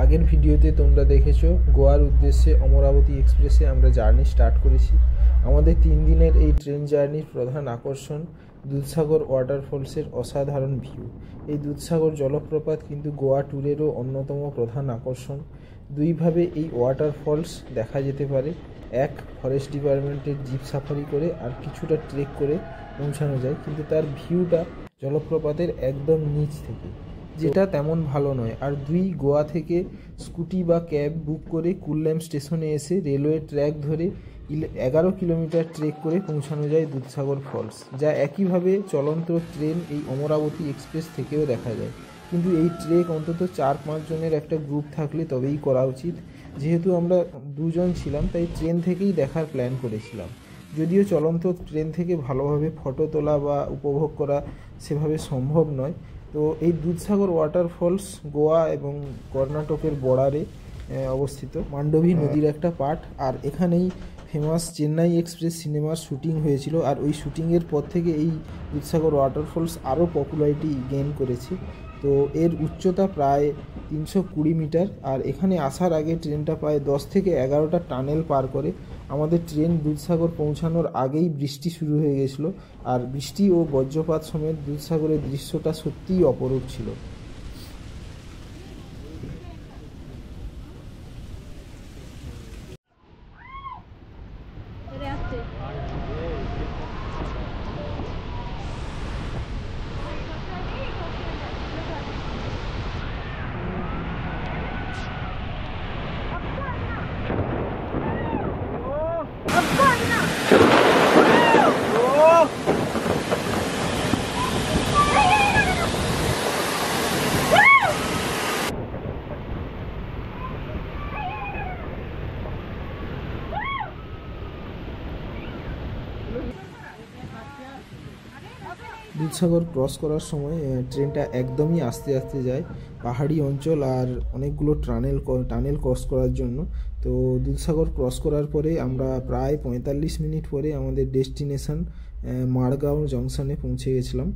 আগের ভিডিওতে তোমরা দেখেছো গোয়ার উদ্দেশ্যে অমরাবতী এক্সপ্রেসে আমরা জার্নি স্টার্ট করেছি। আমাদের 3 দিনের এই ট্রেন জার্নির প্রধান আকর্ষণ দুধসাগর ওয়াটারফলসের অসাধারণ ভিউ। এই দুধসাগর জলপ্রপাত কিন্তু গোয়া ট্যুরেরও অন্যতম প্রধান আকর্ষণ। দুইভাবে এই ওয়াটারফলস দেখা যেতে পারে, এক ফরেস্ট ডিপার্টমেন্টের জিপ সাফারি করে আর কিছুটা ট্রেক করে পৌঁছানো যায়, কিন্তু তার ভিউটা জলপ্রপাতের একদম নিচ থেকে, যেটা তেমন ভালো নয়। আর দুই, গোয়া থেকে স্কুটি বা ক্যাব বুক করে কুল্যাম স্টেশনে এসে রেলওয়ে ট্র্যাক ধরে 11 কিলোমিটার ট্রেক করে পৌঁছানো যায় দুধসাগর ফলস, যা একইভাবে চলন্ত ট্রেন এই অমরাবতী এক্সপ্রেস থেকেও দেখা যায়। কিন্তু এই ট্রেক অন্তত 4-5 জনের একটা গ্রুপ থাকলে তবেই করা উচিত। যেহেতু আমরা 2 জন ছিলাম, তাই ট্রেন থেকেই দেখার প্ল্যান করেছিলাম। যদিও চলন্ত ট্রেন থেকে ভালোভাবে ফটো তোলা বা উপভোগ করা সেভাবে সম্ভব নয়। তো এই দুধসাগর ওয়াটারফলস গোয়া এবং কর্ণাটকের বর্ডারে অবস্থিত মান্ডোভি নদীর একটা পার্ট। আর এখানেই ফেমাস চেন্নাই এক্সপ্রেস সিনেমার শুটিং হয়েছিল, আর ওই শুটিংয়ের পর থেকে এই দুধসাগর ওয়াটারফলস আরও পপুলারিটি গেইন করেছে। তো এর উচ্চতা প্রায় 320 মিটার। আর এখানে আসার আগে ট্রেনটা প্রায় 10 থেকে 11টা টানেল পার করে। আমাদের ট্রেন দুধসাগর পৌঁছানোর আগেই বৃষ্টি শুরু হয়ে গেছিলো, আর বৃষ্টি ও বজ্রপাত সমেত দুধসাগরের দৃশ্যটা সত্যিই অপরূপ ছিল। দুধসাগর ক্রস করার সময় ট্রেনটা একদমই আস্তে আস্তে যায়, পাহাড়ি অঞ্চল আর অনেকগুলো টানেল ক্রস করার জন্য। তো দুধসাগর ক্রস করার পরে আমরা প্রায় 45 মিনিট পরে আমাদের ডেস্টিনেশন মারগাঁও জংশনে পৌঁছে গেছিলাম।